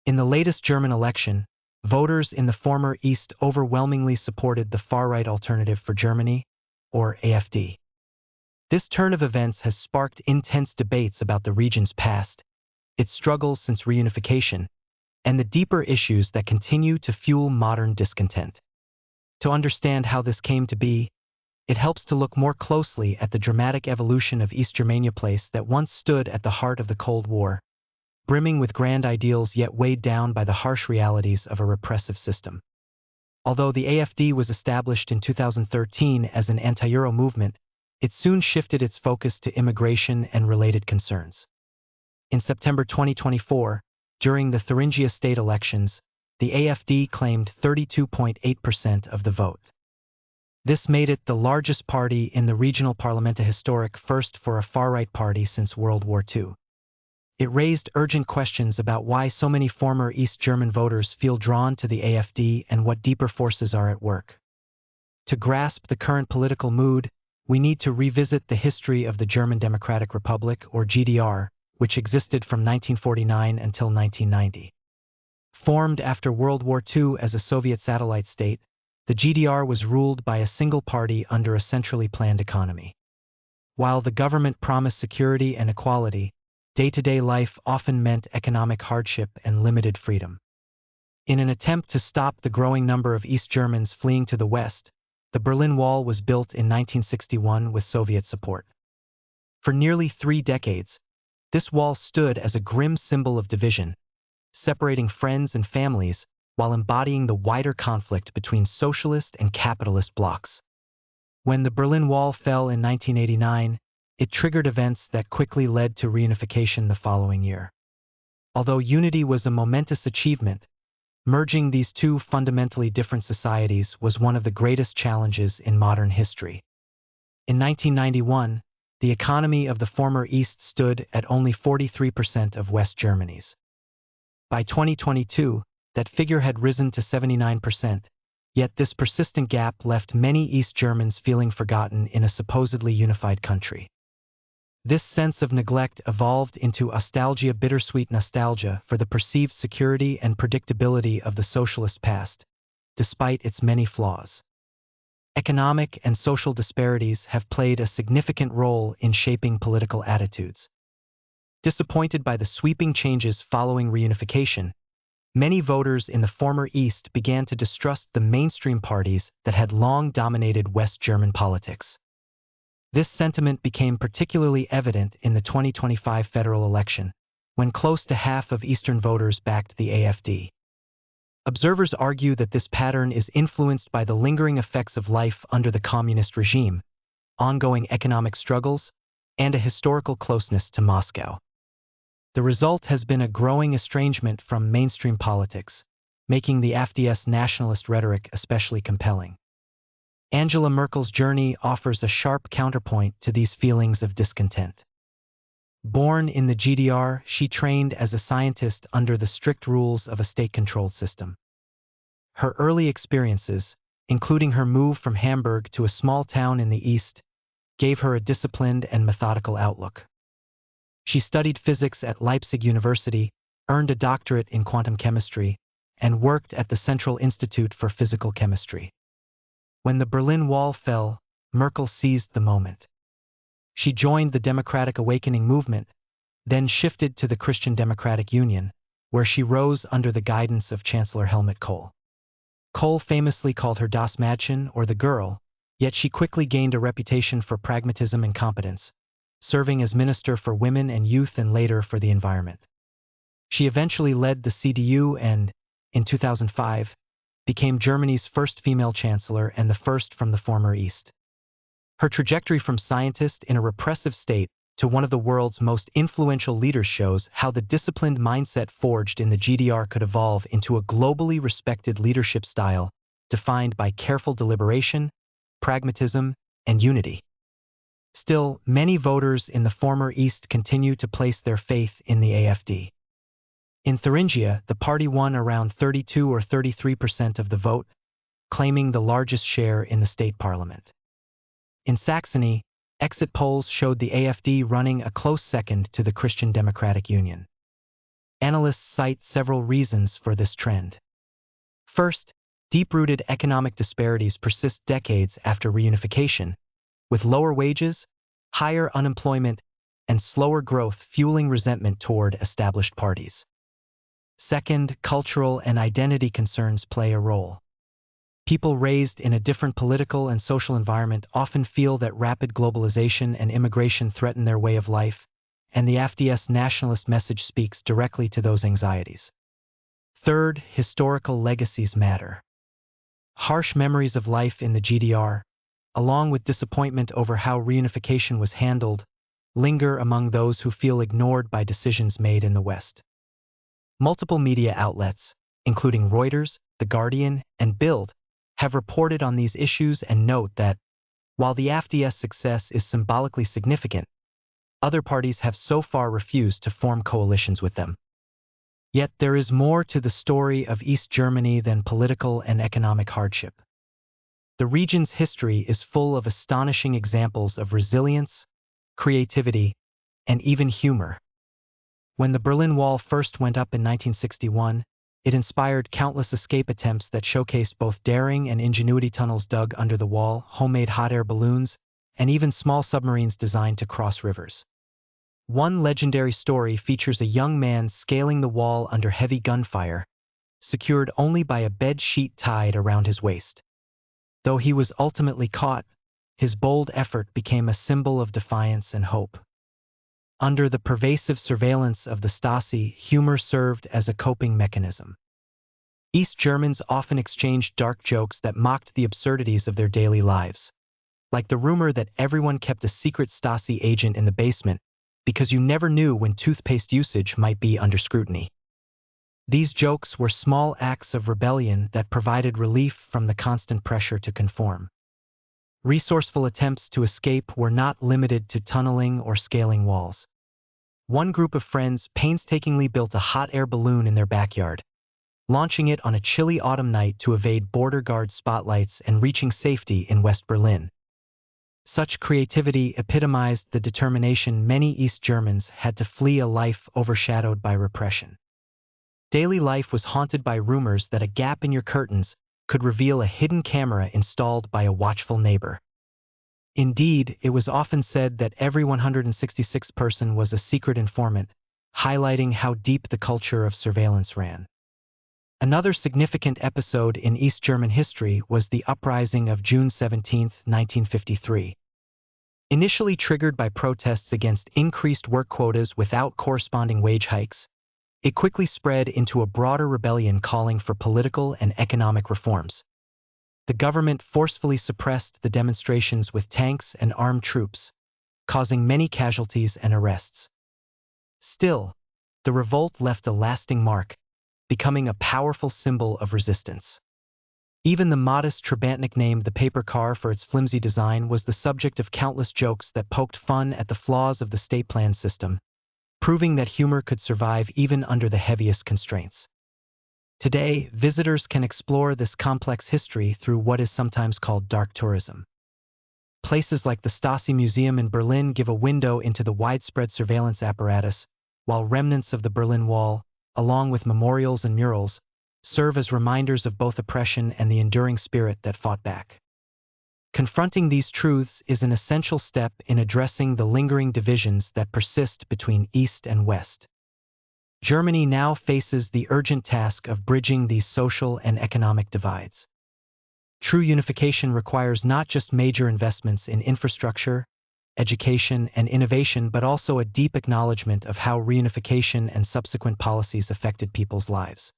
In the latest German election, voters in the former East overwhelmingly supported the far-right Alternative for Germany, or AfD. This turn of events has sparked intense debates about the region's past, its struggles since reunification, and the deeper issues that continue to fuel modern discontent. To understand how this came to be, it helps to look more closely at the dramatic evolution of East Germania, place that once stood at the heart of the Cold War, brimming with grand ideals yet weighed down by the harsh realities of a repressive system. Although the AfD was established in 2013 as an anti-Euro movement, it soon shifted its focus to immigration and related concerns. In September 2024, during the Thuringia state elections, the AfD claimed 32.8% of the vote. This made it the largest party in the regional parliament, a historic first for a far-right party since World War II. It raised urgent questions about why so many former East German voters feel drawn to the AfD and what deeper forces are at work. To grasp the current political mood, we need to revisit the history of the German Democratic Republic, or GDR, which existed from 1949 until 1990. Formed after World War II as a Soviet satellite state, the GDR was ruled by a single party under a centrally planned economy. While the government promised security and equality, day-to-day life often meant economic hardship and limited freedom. In an attempt to stop the growing number of East Germans fleeing to the West, the Berlin Wall was built in 1961 with Soviet support. For nearly 3 decades, this wall stood as a grim symbol of division, separating friends and families while embodying the wider conflict between socialist and capitalist blocs. When the Berlin Wall fell in 1989, it triggered events that quickly led to reunification the following year. Although unity was a momentous achievement, merging these two fundamentally different societies was one of the greatest challenges in modern history. In 1991, the economy of the former East stood at only 43% of West Germany's. By 2022, that figure had risen to 79%, yet this persistent gap left many East Germans feeling forgotten in a supposedly unified country. This sense of neglect evolved into bittersweet nostalgia for the perceived security and predictability of the socialist past, despite its many flaws. Economic and social disparities have played a significant role in shaping political attitudes. Disappointed by the sweeping changes following reunification, many voters in the former East began to distrust the mainstream parties that had long dominated West German politics. This sentiment became particularly evident in the 2025 federal election, when close to half of Eastern voters backed the AfD. Observers argue that this pattern is influenced by the lingering effects of life under the communist regime, ongoing economic struggles, and a historical closeness to Moscow. The result has been a growing estrangement from mainstream politics, making the AfD's nationalist rhetoric especially compelling. Angela Merkel's journey offers a sharp counterpoint to these feelings of discontent. Born in the GDR, she trained as a scientist under the strict rules of a state-controlled system. Her early experiences, including her move from Hamburg to a small town in the East, gave her a disciplined and methodical outlook. She studied physics at Leipzig University, earned a doctorate in quantum chemistry, and worked at the Central Institute for Physical Chemistry. When the Berlin Wall fell, Merkel seized the moment. She joined the Democratic Awakening movement, then shifted to the Christian Democratic Union, where she rose under the guidance of Chancellor Helmut Kohl. Kohl famously called her Das Mädchen, or the girl, yet she quickly gained a reputation for pragmatism and competence, serving as Minister for Women and Youth and later for the Environment. She eventually led the CDU and, in 2005, became Germany's first female chancellor and the first from the former East. Her trajectory from scientist in a repressive state to one of the world's most influential leaders shows how the disciplined mindset forged in the GDR could evolve into a globally respected leadership style defined by careful deliberation, pragmatism, and unity. Still, many voters in the former East continue to place their faith in the AfD. In Thuringia, the party won around 32 or 33% of the vote, claiming the largest share in the state parliament. In Saxony, exit polls showed the AfD running a close second to the Christian Democratic Union. Analysts cite several reasons for this trend. First, deep-rooted economic disparities persist decades after reunification, with lower wages, higher unemployment, and slower growth fueling resentment toward established parties. Second, cultural and identity concerns play a role. People raised in a different political and social environment often feel that rapid globalization and immigration threaten their way of life, and the AfD's nationalist message speaks directly to those anxieties. Third, historical legacies matter. Harsh memories of life in the GDR, along with disappointment over how reunification was handled, linger among those who feel ignored by decisions made in the West. Multiple media outlets, including Reuters, The Guardian, and Bild, have reported on these issues and note that, while the AfD's success is symbolically significant, other parties have so far refused to form coalitions with them. Yet there is more to the story of East Germany than political and economic hardship. The region's history is full of astonishing examples of resilience, creativity, and even humor. When the Berlin Wall first went up in 1961, it inspired countless escape attempts that showcased both daring and ingenuity. Tunnels dug under the wall, homemade hot air balloons, and even small submarines designed to cross rivers. One legendary story features a young man scaling the wall under heavy gunfire, secured only by a bed sheet tied around his waist. Though he was ultimately caught, his bold effort became a symbol of defiance and hope. Under the pervasive surveillance of the Stasi, humor served as a coping mechanism. East Germans often exchanged dark jokes that mocked the absurdities of their daily lives, like the rumor that everyone kept a secret Stasi agent in the basement because you never knew when toothpaste usage might be under scrutiny. These jokes were small acts of rebellion that provided relief from the constant pressure to conform. Resourceful attempts to escape were not limited to tunneling or scaling walls. One group of friends painstakingly built a hot air balloon in their backyard, launching it on a chilly autumn night to evade border guard spotlights and reaching safety in West Berlin. Such creativity epitomized the determination many East Germans had to flee a life overshadowed by repression. Daily life was haunted by rumors that a gap in your curtains could reveal a hidden camera installed by a watchful neighbor. Indeed, it was often said that every 166th person was a secret informant, highlighting how deep the culture of surveillance ran. Another significant episode in East German history was the uprising of June 17, 1953. Initially triggered by protests against increased work quotas without corresponding wage hikes, it quickly spread into a broader rebellion calling for political and economic reforms. The government forcefully suppressed the demonstrations with tanks and armed troops, causing many casualties and arrests. Still, the revolt left a lasting mark, becoming a powerful symbol of resistance. Even the modest Trabant nicknamed the paper car for its flimsy design was the subject of countless jokes that poked fun at the flaws of the state plan system, proving that humor could survive even under the heaviest constraints. Today, visitors can explore this complex history through what is sometimes called dark tourism. Places like the Stasi Museum in Berlin give a window into the widespread surveillance apparatus, while remnants of the Berlin Wall, along with memorials and murals, serve as reminders of both oppression and the enduring spirit that fought back. Confronting these truths is an essential step in addressing the lingering divisions that persist between East and West. Germany now faces the urgent task of bridging these social and economic divides. True unification requires not just major investments in infrastructure, education, and innovation, but also a deep acknowledgement of how reunification and subsequent policies affected people's lives.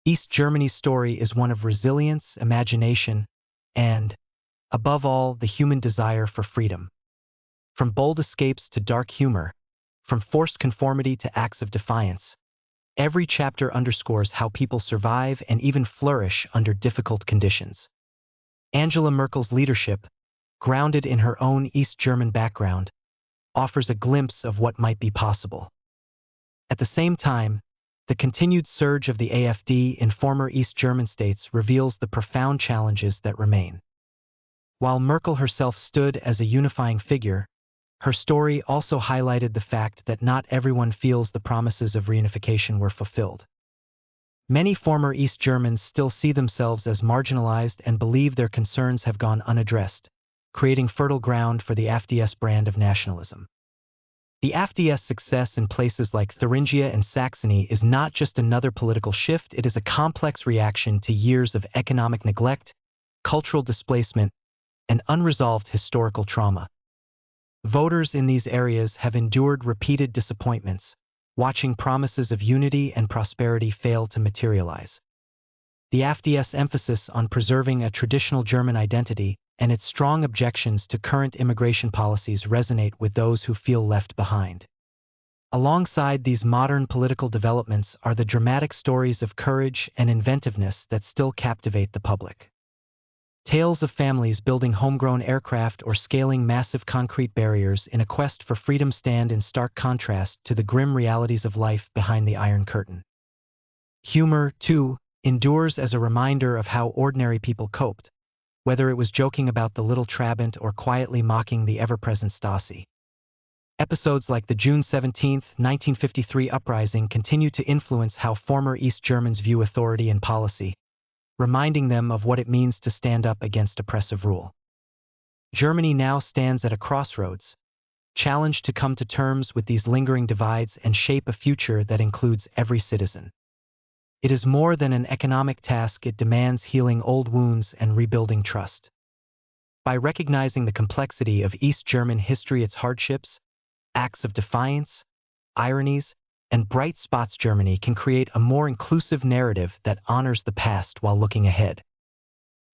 East Germany's story is one of resilience, imagination, and, above all, the human desire for freedom. From bold escapes to dark humor, from forced conformity to acts of defiance, every chapter underscores how people survive and even flourish under difficult conditions. Angela Merkel's leadership, grounded in her own East German background, offers a glimpse of what might be possible. At the same time, the continued surge of the AfD in former East German states reveals the profound challenges that remain. While Merkel herself stood as a unifying figure, Her story also highlighted the fact that not everyone feels the promises of reunification were fulfilled. Many former East Germans still see themselves as marginalized and believe their concerns have gone unaddressed, creating fertile ground for the AfD's brand of nationalism. The AfD's success in places like Thuringia and Saxony is not just another political shift, it is a complex reaction to years of economic neglect, cultural displacement, and unresolved historical trauma. Voters in these areas have endured repeated disappointments, watching promises of unity and prosperity fail to materialize. The AfD's emphasis on preserving a traditional German identity and its strong objections to current immigration policies resonate with those who feel left behind. Alongside these modern political developments are the dramatic stories of courage and inventiveness that still captivate the public. Tales of families building homegrown aircraft or scaling massive concrete barriers in a quest for freedom stand in stark contrast to the grim realities of life behind the Iron Curtain. Humor, too, endures as a reminder of how ordinary people coped, whether it was joking about the little Trabant or quietly mocking the ever-present Stasi. Episodes like the June 17, 1953 uprising continue to influence how former East Germans view authority and policy, reminding them of what it means to stand up against oppressive rule. Germany now stands at a crossroads, challenged to come to terms with these lingering divides and shape a future that includes every citizen. It is more than an economic task, it demands healing old wounds and rebuilding trust. By recognizing the complexity of East German history, its hardships, acts of defiance, ironies, and bright spots, Germany can create a more inclusive narrative that honors the past while looking ahead.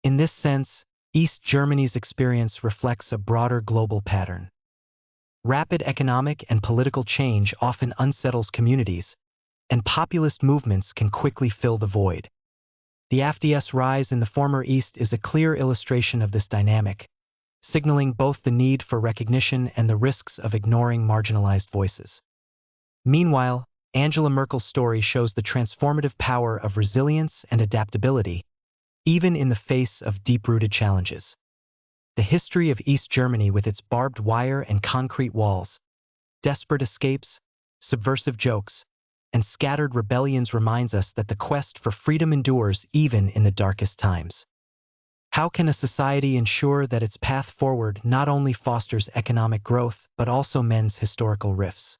In this sense, East Germany's experience reflects a broader global pattern. Rapid economic and political change often unsettles communities, and populist movements can quickly fill the void. The AfD's rise in the former East is a clear illustration of this dynamic, signaling both the need for recognition and the risks of ignoring marginalized voices. Meanwhile, Angela Merkel's story shows the transformative power of resilience and adaptability, even in the face of deep-rooted challenges. The history of East Germany, with its barbed wire and concrete walls, desperate escapes, subversive jokes, and scattered rebellions, reminds us that the quest for freedom endures even in the darkest times. How can a society ensure that its path forward not only fosters economic growth but also mends historical rifts?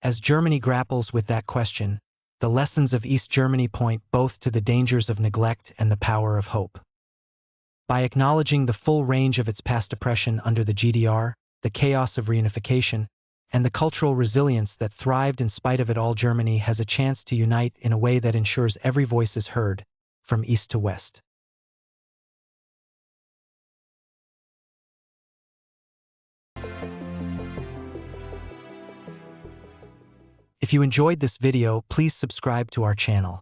As Germany grapples with that question, the lessons of East Germany point both to the dangers of neglect and the power of hope. By acknowledging the full range of its past oppression under the GDR, the chaos of reunification, and the cultural resilience that thrived in spite of it all, Germany has a chance to unite in a way that ensures every voice is heard, from east to west. If you enjoyed this video, please subscribe to our channel.